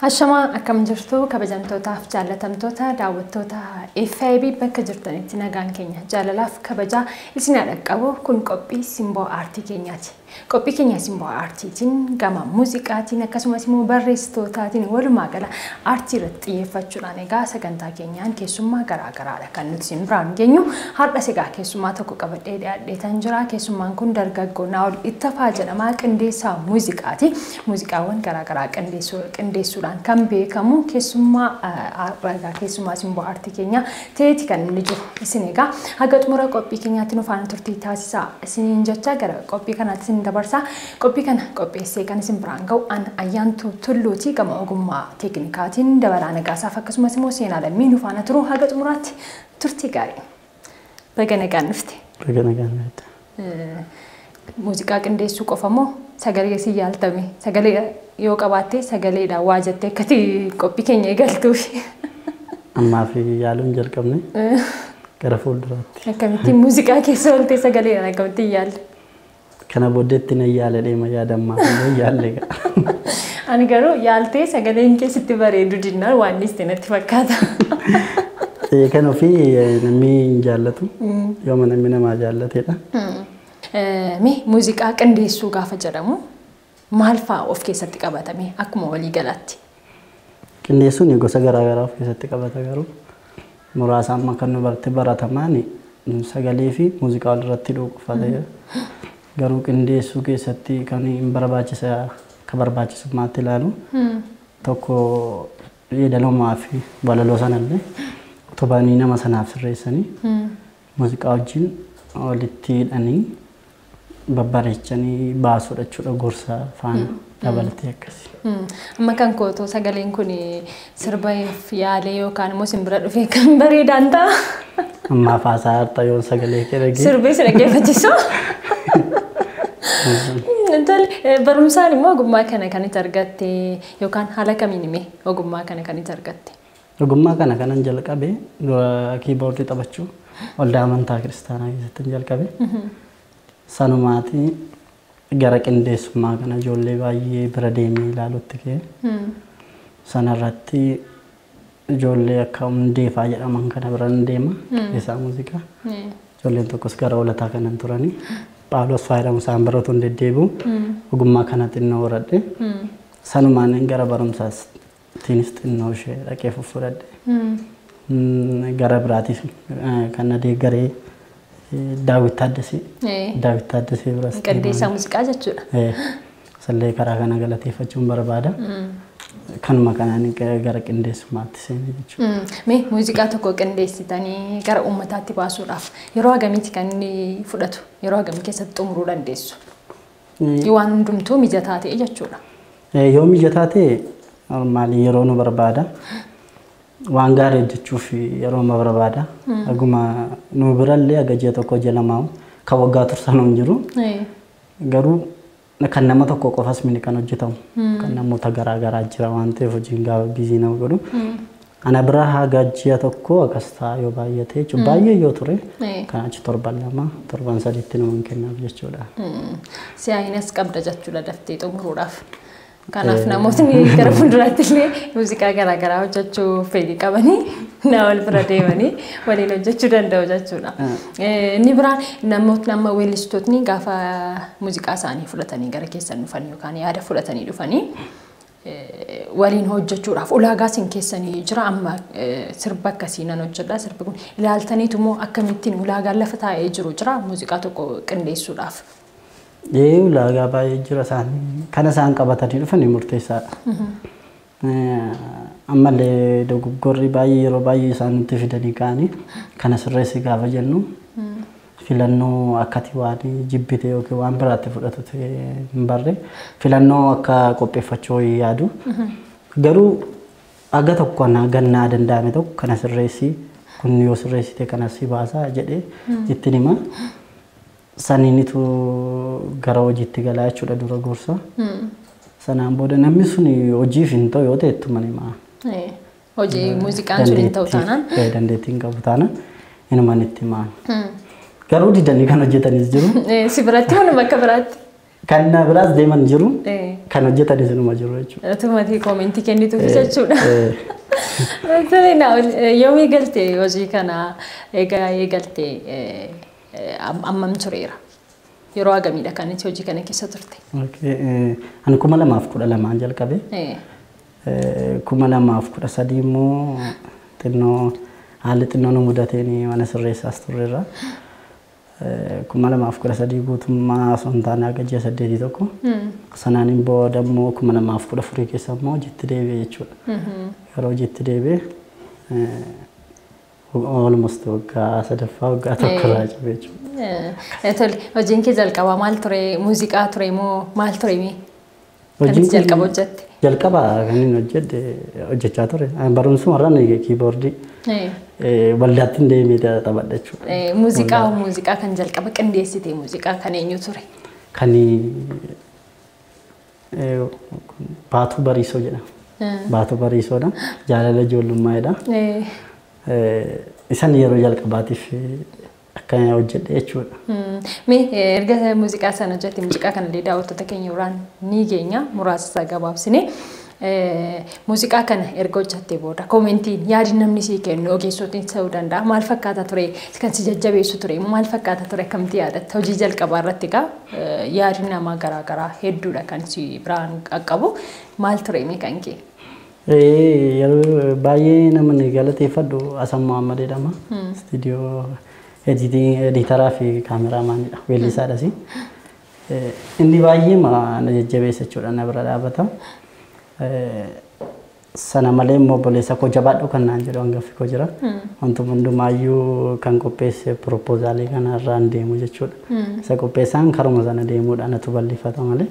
Hashama akkam jirtu kabajamtootaaf jaalatamtoota daawwattoota FIB bakka jirtanitti nagaan keenya jaalalaaf kabaja isin dhaqqabu kun qophii simboo aartii keenyaati. Qophii keenya simboo aartiitiin gama muuziqaatiin akkasumas immoo barreessitootaatiin walumaa gala aartii irratti xiyyeeffachuudhaan egaa sagantaa keenyaan keessummaa garaagaraadha kan nuti isin biraan geenyu. Har'a egaa keessummaa tokko qabadhee dhiyaadheetan jira. Keessummaan kun dargaggoo Naa'ol Ittafaa jedhama. Qindeessaa muuziqaati. Muuziqaawwan garaagaraa qindeessuudhaan kan beekamu keessummaa keessummaa simboo aartii keenya ta'eeti kan inni jiru. Isin egaa haga xumura qophii keenyaatti nu faana turtii taasisaa isiniin jecha gara qophii kanaatti isin dabarsa. Qophii kana qopheessee kan isin biraan ga'u an Ayyaantuu Tulluuti gama ogummaa teeknikaatiin dabalaa nagaasaaf akkasumas immoo seenaa lammii nu faana turu haga xumuraatti turtii gaarii. Baga nagaan dhufte. Baga nagaan dhufte. Muuziqaa qindeessuu qofa moo sagalee si yaaltame sagalee yoo qabaatte sagaleedhaan waa jettee akkati qophii keenya eegaltuuf. Ammaa fi yaaluun jalqabne gara fuulduraatti. Akkamittiin muuziqaa keessa oltee sagaleedhaan akkamittiin yaalte? Kana booddeetti na yaala deema yaadammaa fi yaalle ga'a. Ani garuu yaaltee sagaleen keessatti bareedu dinnaan waan dhiiste natti fakkaata. Kan ofii namni hin jaallatu yooma namni namaa jaallatedha. Muuziqaa qindeessuu gaafa jedhamu maal fa'aa of keessatti qabatame akkuma walii galaatti? Qindeessuun gosa garaagaraa of keessatti qabata garuu muraasa amma kan nu baratamaan sagalee fi muuziqaa walirratti dhuunfata. Garuu qindeessuu keessatti kan hin barbaachisummaatti ilaalu tokko yeedaloomaa fi walaloo sanallee utubanii nama sanaaf sirreessanii muuziqaa wajjin walitti hidhanii babbareechanii baasuudha jechuudha gorsa faana dabalatee akkasi. Amma kan kootoo sagaleen kun sirbaaf yaalee yookaan immoo simbira dhufee kan bareedaan ta'a. Ammaa faasaa harta yoon sagalee kee dhagee. Sirbee si dhaggeeffachiisu. Barumsaan immoo ogummaa kana kan itti argatte yookaan haala kamiin immoo ogummaa kana kan itti argatte? Ogummaa kana kanan jalqabe kiiboordii taphachuu waldaa amantaa kiristaanaa keessatti jalqabe. Sanumaati gara qindeessummaa kana ijoollee baay'ee bira deemee ilaalutti ka'e. Sanarratti ijoollee akka hundeefaa jedhaman kana biraan deema qindeessaa muuziqaa. Ijoolleen tokkos gara olataa kanan turanii. Paalos faayidaan isaan baratuun deddeebi'u ogummaa kana xinnoo horadhe. Sanumaan gara barumsaatiinis xinnoo ishee dhaqee fudhadhe. Gara biraatiif kan deeggaree Daawit Taaddasee biras. Qindeessaa muuziqaa jechuudha. Sallee karaa kana galateeffachuun barbaada. Kanuma kanaan gara qindeessummaatti seenee jechuudha. Muuziqaa tokko qindeessitanii gara uummataatti baasuudhaaf yeroo hagamiiti kan inni fudhatu? Yeroo hagamii keessatti xumuruu dandeessu? Waan hundumtuu mijataa ta'e jechuudha. Yoo mijataa ta'e normaalii yeroo nu barbaada. Waan gaarii hojjechuuf yeroo nu barbaada. Aguma nu birallee aga ji'a tokko ji'a lamaa kan waggaa tursan hin jiru. Garuu kan nama tokko qofas mini kan hojjetamu kan namoota garaagaraa jira waan ta'eef hojiin gaafa bizii nama godhu. Ana bira haga ji'a tokko akkas ta'a yoo baay'ate jechuudha. Baay'ee yoo ture kan achi torban lama torban sadiitti nama kennaaf jechuudha. Si'aayinas qabda jechuudha daftee xumuruudhaaf. Kanaaf namootni gara fuulduraatti illee muuziqaa garaagaraa hojjechuu fedhii qabanii Naa'ol bira deemanii waliin hojjechuu danda'u jechuudha. Inni biraan namootni amma weellistootni gaafa muuziqaa isaanii fudhatanii gara keessan dhufanii yookaan yaada fudhatanii dhufanii waliin hojjechuudhaaf ulaagaa isin keessanii jira. Amma sirba akkasii nan hojjedha. Sirbi kun ilaaltaniitu immoo akkamittiin ulaagaan lafa taa'ee jiru jira muuziqaa tokko qindeessuudhaaf? Ulaagaa baay'ee jira isaanii kana isaan qabatanii dhufanii murteessaadha. Ammallee dogoggorri baay'ee yeroo baay'ee isaan nutti fidanii ka'anii kana sirreessi gaafa jennu filannoo akkati waan jibbite yookiin waan biraatti fudhatu hin barre filannoo akka qopheeffachuu yaadu. Garuu aga tokko gannaa danda'ame tokko kana sirreessi kun yoo sirreessite kanas si baasaa jedhee ittiin hima. Saniinitu gara hojiitti galaa jechuudha dura gorsa. Sanaan booda namni sun hojiif hin ta'u yoo ta'e ittuma himaa. Hojii muuziqaan sun hin ta'u taanaan? Dandeettiin qabu taanaan inumaan itti himaa. Garuu didanii kan hojjetanis jiru. Si biratti moo nama akka biraatti? kan na biraas deeman jiru kan hojjetan isinuma jiru jechuudha. Atumatii koomentii kennitu jechuudha. Yoom eegalte hojii kana egaa eegalte ammam tureera? Yeroo agamiidha kan itti hojii kana keessa turte? Ani 2012 jalqabe. 2013 immoo xinnoo haalli xinnoo nu mudateen mana sirreessaas turreerra. 2013 guutummaa sontaan aga ji'a 8 tokko. Sanaan booda immoo 2014 keessa immoo hojiitti deebi'e jechuudha. Yeroo hojiitti deebi'e almost waggaa sadaffaa waggaa tokko irraa cabe jechuudha. Tole hojiin kee jalqabaa maal ture? Muuziqaa ture moo maal ture mee? Hojiin jalqaba hojjette? Jalqaba kan inni hojjette hojjechaa ture. Barumsuma irraan kiiboordii waldaatti deemee taphadha jechuudha. Muuziqaa kan jalqaba qindeessite muuziqaa kan eenyu ture? Kan Baatuu Bariisoo jedhama. Baatuu Bariisoodha. Jaalala ijoollummaadha. Isan yeroo jalqabaatiif akka hojjedhe jechuudha. Mee erga muuziqaa sana hojjette muuziqaa kanallee daawwattoota keenya biraan ni geenya muraasa isaa gabaabsine. Muuziqaa kana erga hojjettee booda koomentiin yaadi namni sii kennu ogeessotiin ta'uu danda'a. Maal fakkaata ture? Kan si jajjabeessu ture? Maal fakkaata ture? Akkamitti yaadatta? Hojii jalqabaa irratti egaa yaadi namaa garaagaraa hedduudha kan si biraan qaqqabu. Maal ture mee kan kee? Yeroo baay'ee namni galateeffadhu Hasan Muhammad jedhama. Istiidiyoo editaraa fi kaameraamaanidha. Weellisaadhas. Inni baay'ee na jajjabeessa jechuudha na bira dhaabbata. Sana malee immoo obboleessa koo jabaadhu kan naan jedhu hangaffi koo jira. Wantuma hundumaayyuu kan qopheesse propozaalii kana irraan deemu jechuudha. Isa qopheessaan karuma sana deemuudhaan natu bal'ifata malee.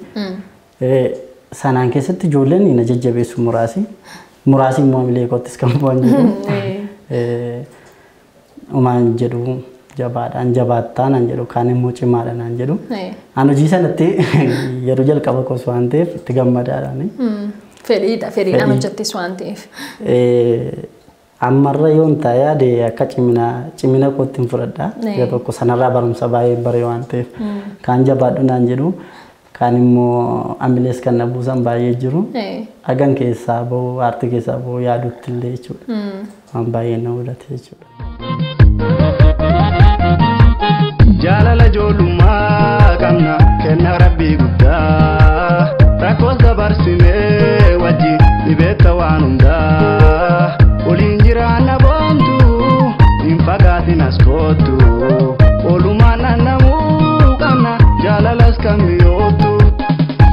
Sanaan keessatti ijoolleen na jajjabeessu muraasi immoo amilee koottis kan bu'an jiru. Umaan jedhu jabaadhaan jabaattaa naan jedhu kaan immoo cimaadha naan jedhu. An hojii sanatti yeroo jalqaba koos waan ta'eef itti gammadaadhaan. Fedhiidhaan hojjettes waan ta'eef. Ammarra yoon ta'e yaade akka cimina kootti hin fudhadha. Yeroo tokko sanarraa barumsa baay'ee bare waan ta'eef kaan jabaadhu naan jedhu. Kan immoo amilees kan na buusan baay'ee jiru. Hagan keessaa bahu aartii keessaa bahu yaadutti illee jechuudha. Waan baay'ee na mudate jechuudha. Jaalala ijoollummaa qabna kenna rabbii guddaa. Rakkoos dabarsinee wajjin dhibeetta waan hundaa. Waliin jiraanna boontuu hin fagaatin as kootu. Oolumaan naannamuu qabna jaalalas kan mi'ootu.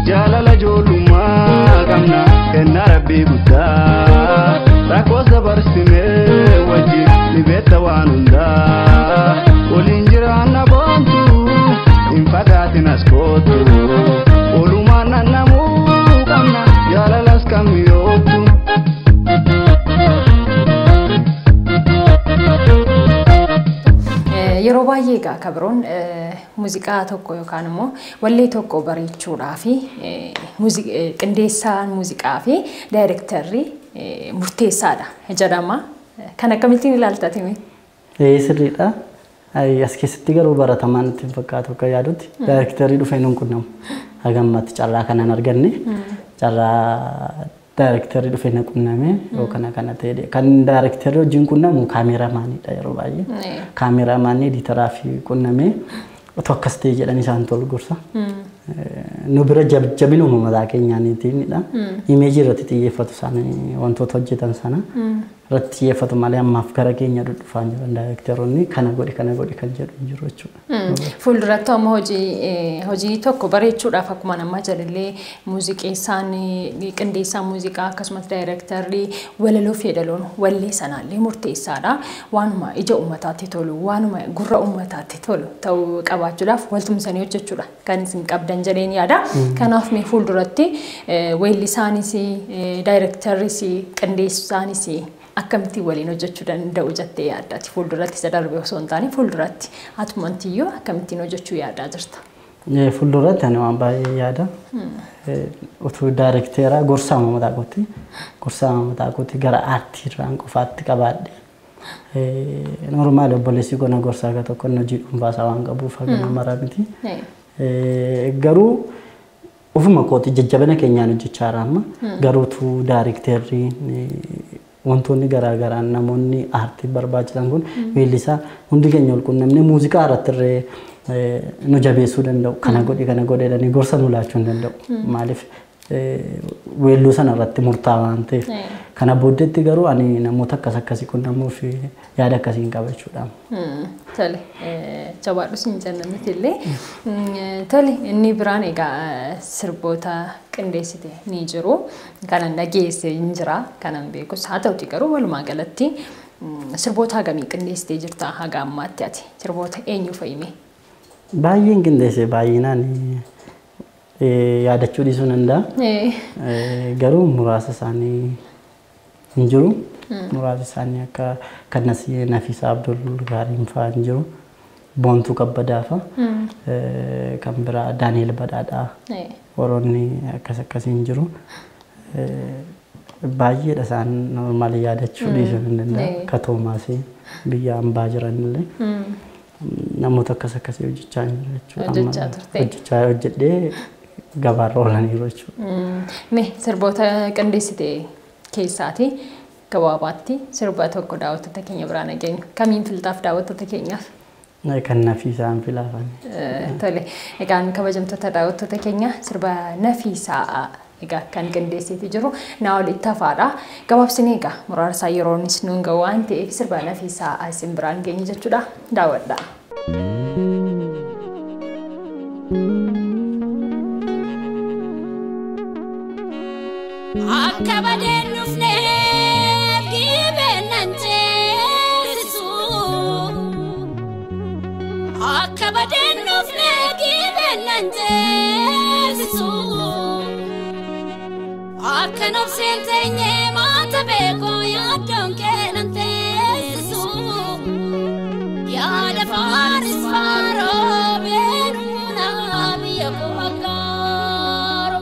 Jaalala ijoollummaa qabna kenna rabbii guddaa. Rakkoos dabarsinee wajjin dhibeetta waan hundaa. Waliin jiraanna boontuu hin fagaatin as kootu. Oolumaan naannamuu qabna jaalalas kan mi'ootu. Yeroo baay'ee egaa kabiroon muuziqaa tokko yookaan immoo wallee tokko bareechuudhaa fi qindeessaan muuziqaa fi daayirektarri murteessaadha jedhama. Kan akkamittiin ilaaltati? Sirriidha. As keessatti garuu baratamaan itti fakkaatu akka yaadutti daayirektarri dhufee nuun qunnamu. Hagammatti carraa kanaan arganne carraa daayirektarri dhufee na qunname yookaan kana ta'e kan daayirektarri wajjin qunnamu kaameraamaanidha yeroo baay'ee. Kaameraamaanii editaraa fi qunname otoo akkas ta'e jedhan isaan tolu gorsa. Nu bira jabina uummataa keenyaaniitiinidha. Imeejii irratti xiyyeeffatu isaanii wantoota hojjetan sana irratti xiyyeeffatu malee ammaaf gara keenya dhufaa jiran daayirektaroonni kana godhi kan jedhu jiru jechuudha. Fuulduratti ammoo hojii tokko bareechuudhaaf akkuma namaa jedhallee muuziqeessaan qindeessaan muuziqaa akkasumas daayirektarri walaloo fi yeedaloon wallee sanaallee murteessaadha. Waanuma ija uummataatti tolu waanuma gurra uummataatti tolu ta'uu qabaachuudhaaf waltumsanii hojjechuudha kan isin qabdan jedheen yaada. Kanaaf mee fuulduratti weellisaanis daayirektarris qindeessaanis akkamitti waliin hojjechuu danda'u jettee yaaddaati? Fuulduratti isa darbe osoo hin taane fuulduratti atumantiyyuu akkamittiin hojjechuu yaadaa jirta? Fuulduratti ani waan baay'ee yaada. Utuu daayirekteeraa gorsaama mataa kootti gara aartii irraan qofaatti qabaadhe. Normaali obboleessi koo na gorsaa akka tokko hojii dhuunfaasaa waan qabuuf hagana mara miti. Garuu ufuma kooti jajjabina keenyaan hojjechaa jira amma garuutu daarikteerri wantoonni garaagaraa namoonni aartii barbaachisan kun weellisaa hundi keenya ol quunnamnee muuziqaa irratti irree nu jabeessuu danda'u kana godhe jedhanii gorsa nu laachuu hin danda'u maaliif weelluu sana irratti murtaa'aa waan ta'eef kana booddeetti garuu ani namoota akkasii qunnamuuf yaada akkasii hin qabachuudha. Tole jabaadhu siin jennamiti illee tole inni biraan egaa sirboota qindeessite ni jiru kanan dhageesse hin jira kanan beekus haa ta'uti garuu walumaa galatti sirboota hagamii qindeessitee jirta haga ammaatti ati sirboota eenyu fa'ime? Baay'een qindeesse baay'inaan yaadachuu dhiisuu danda'a garuu muraasa isaanii hin jiru muraasa isaanii akka kannasii Nafiisaa Abdul Gaariin fa'aa hin jiru Boontuu Kabbadaa fa'aa kan biraa Daani'el Badhaadhaa warroonni akkasii hin jiru baay'eedha isaan normaali yaadachuu dhiisuu hin danda'a akka Toomaasii biyya hambaa jiranillee namoota akkasii hojjechaa hin jiru jechuudha hojjedhee gabaarra oolaniiru jechuudha. Mee sirboota qindeessite keessaati gabaabaatti sirba tokko daawwattoota keenya biraan nageenya kamiin filtaaf daawwattoota keenyaaf? Kan Nafiisaan filaafan. Tole egaan kabajamtoota daawwattoota keenya sirba Nafiisaa egaa kan qindeessite jiru naa olitti hafaadha gabaabsinee egaa muraasa yeroonis nuun ga'u waan ta'eef sirba Nafiisaa isin biraan geenya jechuudha daawwadha. Akka badeen dhufneef gibenan teessisu akka badeen dhufneef gibenan teessisu akka nobseen teenye maata beekoo yaaddoon keenan teessisu yaada faaris faaroo beenuunaa biyya koo aggaaro.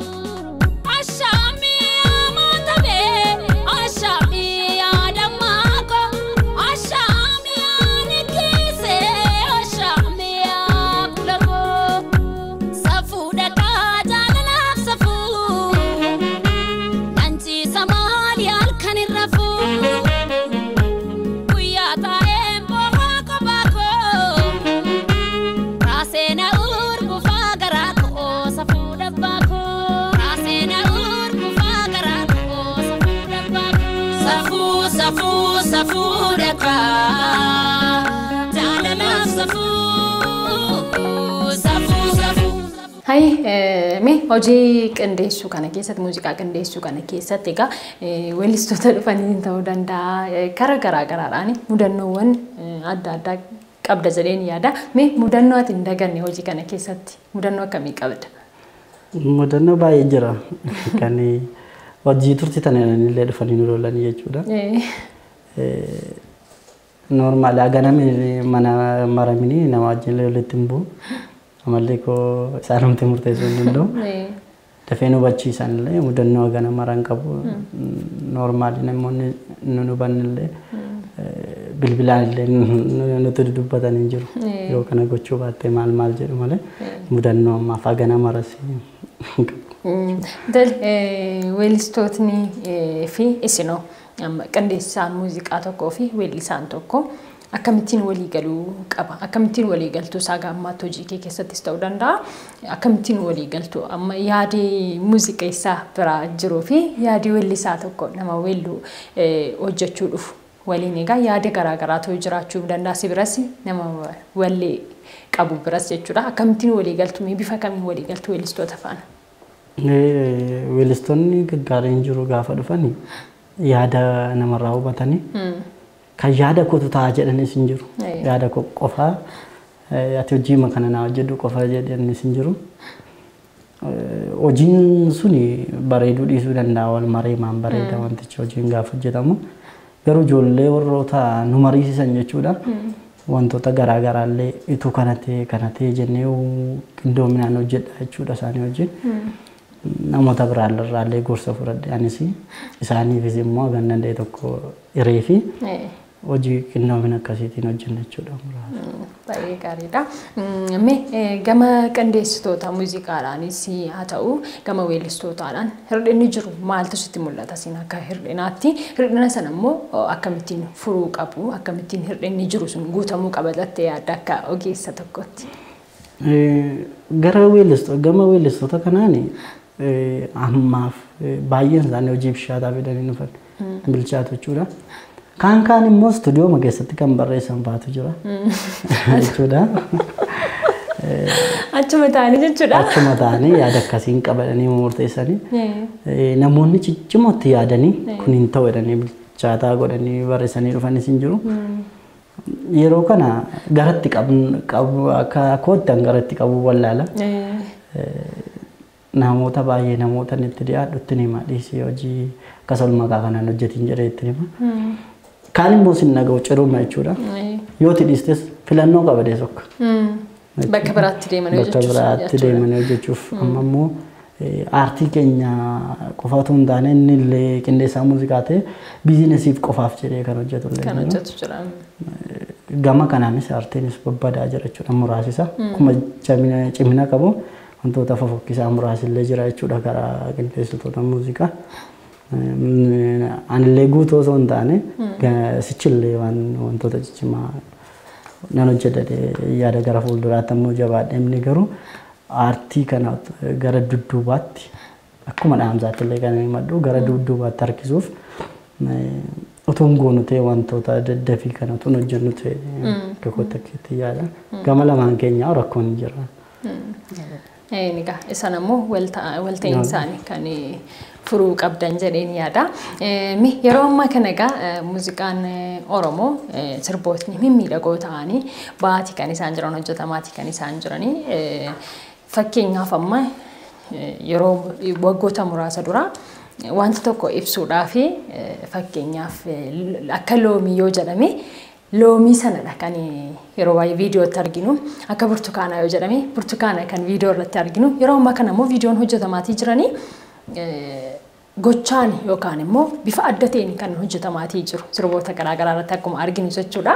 Hai, me hojii qindeessuu kana keessatti muuziqaa qindeessuu kana keessatti egaa weellistoota dhufanii ta'uu danda'a karaa garaagaraadhaan mudannoowwan adda addaa qabda jedheen yaada. Me mudannoo ati hin daganne hojii kana keessatti mudannoo akkamii qabda? Mudannoo baay'ee jira kan hojii turtii tanaan illee dhufanii nu lolanii jechuudha. Normaali aganamni mana maramini nama wajjin walitti hin bu'u. Amallee koo isaanumti murteessuu hin danda'u. Dafee nu hubachiisan illee mudannoo agana maraan qabu. Normaali namoonni nu hubanne illee bilbilaan illee nuti dubbatan hin jiru. Yoo kana gochuu baattee maal jedhu malee mudannoo ammaaf agana maras hin qabu. Weellistootni fi isinoo qindeessaan muuziqaa tokkoo fi weellisaan tokko akkamittiin walii galuu qaba? Akkamittiin walii galtuu isaa gaammaatti hojii kee keessattis ta'uu danda'a. Akkamittiin walii galtuu amma yaadii muuziqeessaa biraa jiruu fi yaadii weellisaa tokko nama weelluu hojjechuu dhufu waliin egaa yaada garaagaraatu jiraachuu danda'a. Si biras nama wallee qabu biras jechuudha. Akkamittiin walii galtuu bifa kamiin walii galtuu weellistoota faana? Weellistoonni gaggaariin jiru gaafa dhufanii yaada namarraa hubatanii kan yaada kootu ta'a jedhanis hin jiru. Yaada qofaa ati hojii makana naa hojjedhu qofa jedhanis hin jiru. Hojiin suni bareeduu dhiisuu danda'a wal mareemaan bareeda wantichi hojiin gaafa hojjetamu. Garuu ijoollee warroota nu mariisisan jechuudha. Wantoota garaagaraallee ituu kanatee jennee qindoominaan hojjedha jechuudha isaanii wajjin. Namoota biraallee gorsa fudhadhe anis isaaniifis immoo hanga danda'e tokko hiree fi hojii qindoomina akkasiitiin hojjenna jechuudha muraasa. Baay'ee gaariidha. Mee gama qindeessitoota muuziqaadhaanis haa ta'u gama weellistootaadhaan hir'inni jiru maaltu sitti mul'ata siin akka hir'inaatti? Hir'ina sana immoo akkamittiin furuu qabu? Akkamittiin hir'inni jiru sun guutamuu qaba jettee yaadda akka ogeessa tokkotti? Gama weellistoota kanaani ammaaf baay'een isaanii hojii bishaataa fidanii dhufan bilchaatu jechuudha. Kaan immoo istuudiyoo keessatti kan barreessan baatu jira jechuudha. Achuma ta'anii jechuudha. Achuma ta'anii yaada akkasiin qabatanii murteessanii namoonni ciccimootti yaadanii kun hin ta'u jedhanii bilchaataa godhanii barreessanii dhufanis hin jiru. Yeroo kana garatti qabu akka koottan garatti qabu wallaala. Namoota baay'ee namoota itti dhiyaadhutti nima dhiisii hojii akkasuma maqaa kanaan hojjetiin jedhee itti nima. Kaan immoo sin naga'u ciruma jechuudha. Yoo tidhiistes filannoo qabadee sokka. Bakka biraatti deemanii hojjechuuf. Bakka biraatti deemanii hojjechuuf. Amma immoo aartii keenya qofaatu hin taane inni illee qindeessaa muuziqaa ta'e biizinesiif qofaaf jedhee kan hojjetu illee. Kan hojjetu jira. Gama kanaanis aartiinis babbadaa jira jechuudha muraasisa. Akkuma cimina qabu wantoota fofokkisaa muraasillee jira jechuudha karaa qindeessitoota muuziqaa. Anillee guutuu osoo hin taane sichillee wantoota ciccimaa nan hojjedhee yaada gara fuulduraatti ammoo jabaadhee inni garuu aartii kana gara dudduubaatti akkuma dhaamsaatti illee kan himadhu gara dudduubaatti harkisuuf utuun goonu ta'e wantoota daddafii kana utuun hojjennu ta'e tokkotti akkiitti yaada. Gama lamaan keenyaa rakkoon jira. Egaa isaan ammoo walta'iin isaanii kan furuu qabdan jedheen yaada. Yeroo ammaa kana egaa muuziqaan Oromoo sirbootni mimmiidhagoo ta'anii baatii kan isaan jiran hojjetamaatii kan isaan jiranii fakkeenyaaf amma yeroo waggoota muraasa dura wanta tokko ibsuudhaaf fakkeenyaaf akka loomii yoo jedhame loomii sanadha kan yeroo waa'ee viidiyootti arginu akka burtukaanaa yoo jedhame burtukaana kan viidiyoo irratti arginu yeroo ammaa kana immoo viidiyoon hojjetamaatii jiranii gochaan yookaan immoo bifa adda ta'een kan hojjetamaatii jiru sirboota garaagaraa irratti akkuma arginu jechuudha.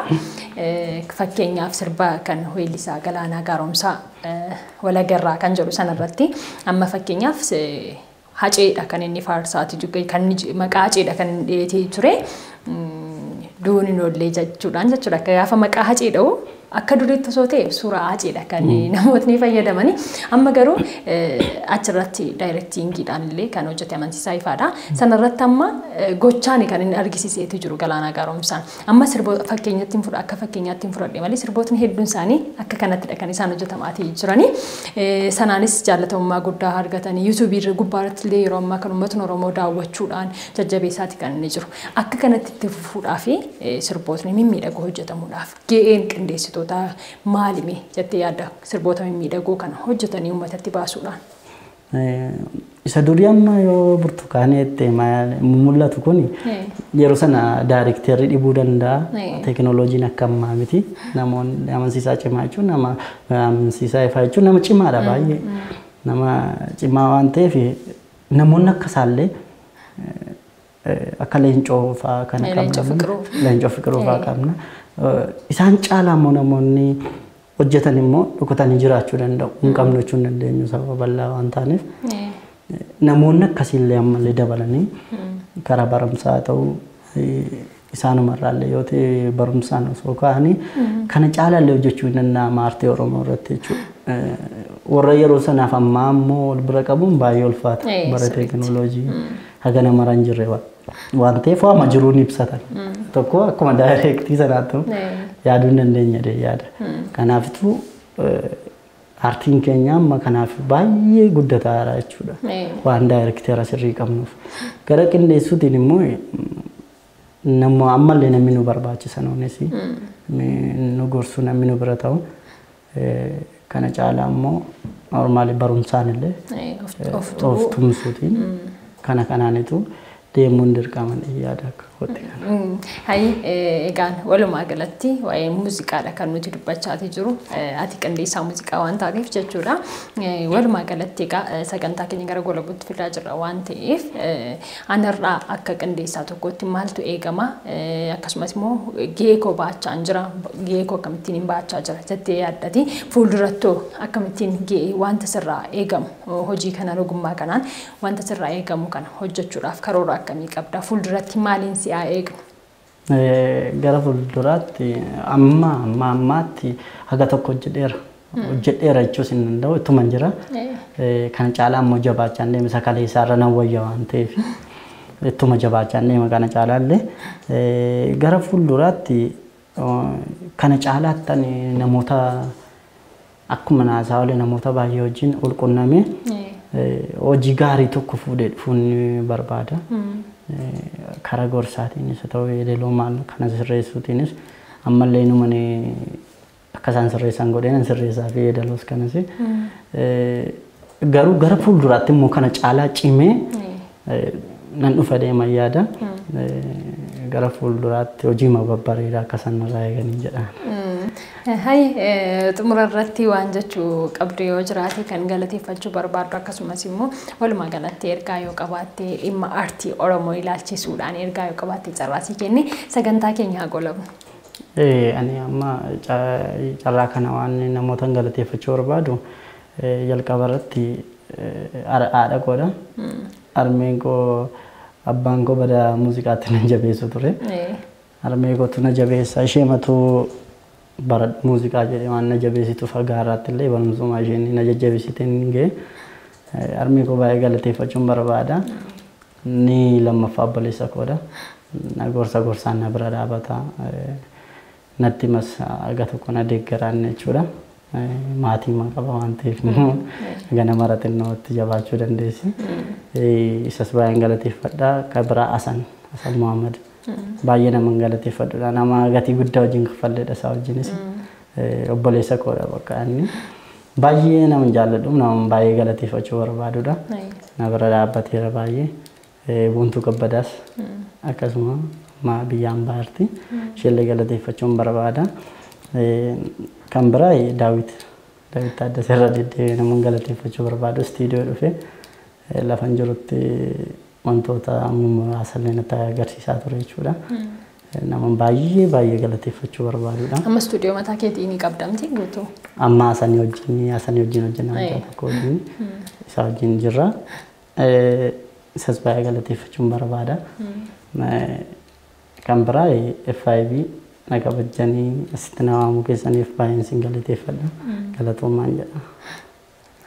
Fakkeenyaaf sirba kan weellisaa Galaanaa Gaaromsaa Walagarraa kan jedhu sanarratti amma fakkeenyaaf haceedha kan inni faarsaati kan maqaa haceedha kan inni dhiyeetee ture. Duuni noollee jechuudhaan jechuudha. Gaafa maqaa haceedha'u akka duriitti osoo ta'e suuraa haceedha kan namootni fayyadamani. Amma garuu achirratti daayirektiingiidhaan illee kan hojjete amansiisaa ifaadha. Sanarratti amma gochaan kan inni argisiiseetu jiru Galaanaa Gaaromsaan. Amma fakkeenyatti akka fakkeenyaatti hin fudhadhe malee sirbootni hedduun isaanii akka kanattidha kan isaan hojjetamaatii jirani. Sanaanis jaalatamummaa guddaa argatanii yuutuubii gubbaarratti illee yeroo ammaa kan uummatni Oromoo daawwachuudhaan jajjabeessaati kan inni jiru. Akka kanatti itti fufuudhaaf sirbootni mimmiidhagoo hojjetamuudhaaf ga'een qindeessitu maalimi jettee yaadda sirboota mimmiidhagoo kana hojjetanii uummatatti baasuudhaan? Isa durii amma yoo burtukaanee mul'atu kun yeroo sana daayirekteerri dhibuu danda'a. Teekinooloojiin akka ammaa miti. Namoonni amansiisaa cimaa jechuun nama amansiisaa ifaa jechuun nama cimaadha baay'ee. Nama cimaa waan ta'eef namoonni akka isaallee akka leencoo fa'aa kana qabna. Leencoo fiqiruu fa'aa qabna. Isaan caalaa immoo namoonni hojjetan immoo dhukutanii jiraachuu danda'u. Hin qabnu jechuu hin dandeenyu sababa bal'aa waan taaneef. Namoonni akkasiillee ammallee dabalanii karaa barumsaa ta'uu isaanumarraallee yoo ta'e barumsaan osoo ka'anii kana caalaallee hojjechuu hin danda'ama aartii Oromoo irratti jechuudha. Warra yeroo sanaaf ammaa immoo wal bira qabuun baay'ee ulfaata bara teekinooloojii haga namarra hin jirre waan ta'eef waama jiruun ibsatan. Tokko akkuma daayirektii sanaatti yaaduu hin dandeenye yaada. Kanaafuu aartiin keenya amma kanaaf baay'ee guddataadha jechuudha. Waan daayirekteera sirrii qabnuuf. Gara qindeessuutiin immoo nama ammallee namni nu barbaachisa nuunis nu gorsu namni nu bira ta'u kana caalaa immoo normaali barumsaan illee of tumsuutiin kana kanaanitu deemuun dirqama yaada akka hotte. Hayi egaan walumaa galatti waa'ee muuziqaadha kan nuti dubbachaa jiru. Ati qindeessaa muuziqaa waan taateef jechuudha. Walumaa galatti egaa sagantaa keenya gara goolabuutti fidaa jirra waan ta'eef anarraa akka qindeessaa tokkotti maaltu eegama akkasumas immoo geekoo baachaa jira geekoo akkamittiin hin baachaa jira jettee yaaddati fuuldurattuu akkamittiin wanta sirraa eegamu hojii kana ogummaa kanaan wanta sirraa eegamu kana hojjechuudhaaf karoora akkamii qabda fuulduratti maaliin si eegnu? Gara fuulduraatti ammaatti haga tokko hojjedheera jechuus hin danda'u ittuma jira. Kana caalaa ammoo jabaachaa deema sakalee isaarra nan wayya waan ta'eef ittuma jabaachaa deema kana caalaallee gara fuulduraatti kana caalaatti namoota akkuma naasaa waliin namoota baay'ee wajjin walqunnamee hojii gaarii tokko fuudhee dhufuun barbaada. Karaa gorsaatiinis ta'uu yeedaloo maal kana sirreessuutiinis ammallee numani akka isaan sirreessan godheen sirreessaa fi yeedaloos kanas garuu gara fuulduraatti immoo kana caalaa cimee nan dhufa deema yaada gara fuulduraatti hojii babbareedaa akka sanarraa eeganii jedhan. Hayi xumura irratti waan jechuu qabdu yoo jiraate kan galateeffachuu barbaadu akkasumas immoo walumaa galatti ergaa yoo qabaatte dhimma aartii Oromoo ilaalchisuudhaan ergaa yoo qabaatte carraasii kenne sagantaa keenya haa goolabnu. Ani amma carraa kana waan namoota galateeffachuu barbaadu jalqaba irratti haadha koodha. Harmeen koo abbaan koo bada muuziqaatti na jabeessu ture. Harmee kootu na jabeessa ishee matuu bara muuziqaa jedhee waan na jabeessitu fagaaraatti illee barumsuma isheen na jajjabeessite hin ga'e. Harmee koo baay'ee galateeffachuun barbaada. Ni lammaffaa obboleessa koodha. Na gorsaan na bira dhaabata. Natti mas aga tokko na deeggaraan jechuudha. Maatii maa qaba waan ta'eef gana maratinootti jabaachuu dandeessi. Isas baay'een galateeffadha. Kan biraa Hasan Muhammad. Baay'ee nama galateeffadha. Nama gatii guddaa wajjin kaffalledha isaa wajjinis. Obboleessa koodha bakka inni. Baay'ee nama jaalladhu nama baay'ee galateeffachuu barbaadudha. Na bira dhaabbateera baay'ee. Buntu Gabbadaas akkasuma biyyaan baarti. Ishee galateeffachuun barbaada. Kan biraa Daawit Taaddasee irra deddeebi'ee nama galateeffachuu barbaadu istiidiyoo dhufee lafan jirutti wantoota muraasa illee natti agarsiisaa ture jechuudha. Nama baay'ee galateeffachuu barbaadudha. Amma istiidiyoo mataa keetii ni qabdamti guutuu? Amma Hasan wajjin hojjenna wanta tokko wajjin isa wajjin jirra. Isas baay'ee galateeffachuun barbaada. Kan biraa FIB na kabajanii asitti na waamuu keessaniif baay'een sin galateeffadha. Galatoomaan jedha.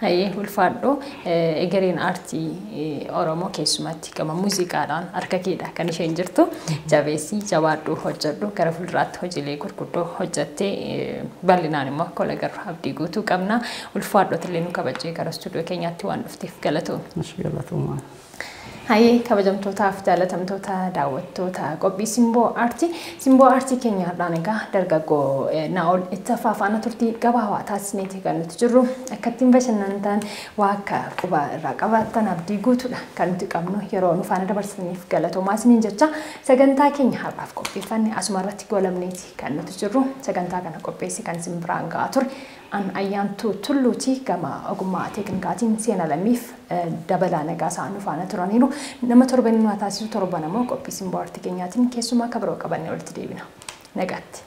Hayyee ulfaadhu egereen aartii Oromoo keessumatti gama muuziqaadhaan harka keedha kan isheen jirtu jabeessii jabaadhu hojjedhu gara fuulduraatti hojiilee gurguddoo hojjettee bal'inaan immoo akka agarru abdii guutuu qabna ulfaadhotillee nu kabajee gara istuudiyoo keenyaatti waan dhufteef galatoomaa. Hayyee kabajamtootaaf jaalatamtoota daawwattoota qophii simboo aartii keenyaadhaan egaa dargaggoo Naa'ol Ittafaa faana turtii gabaabaa taasisneeti kan nuti jirru akka ittiin bashannantan waa akka quba irraa qabaattan abdii guutuudha kan nuti qabnu yeroo nu faana dabarsaniif galatoomaa isiniin jecha sagantaa keenya har'aaf qopheeffanne asuma irratti goolabneeti kan nuti jirru sagantaa kana qopheessi kan isin biraan ga'aa ture an ayyaantuu tulluuti gama ogummaa teeknikaatiin seena lammiif dabalaa nagaa isaan nu faana turaniiru nama torban nu taasisu torban ammoo qophii simboo aartii keenyaatiin keessumaa kabiroo qabannee walitti deebina nagaatti.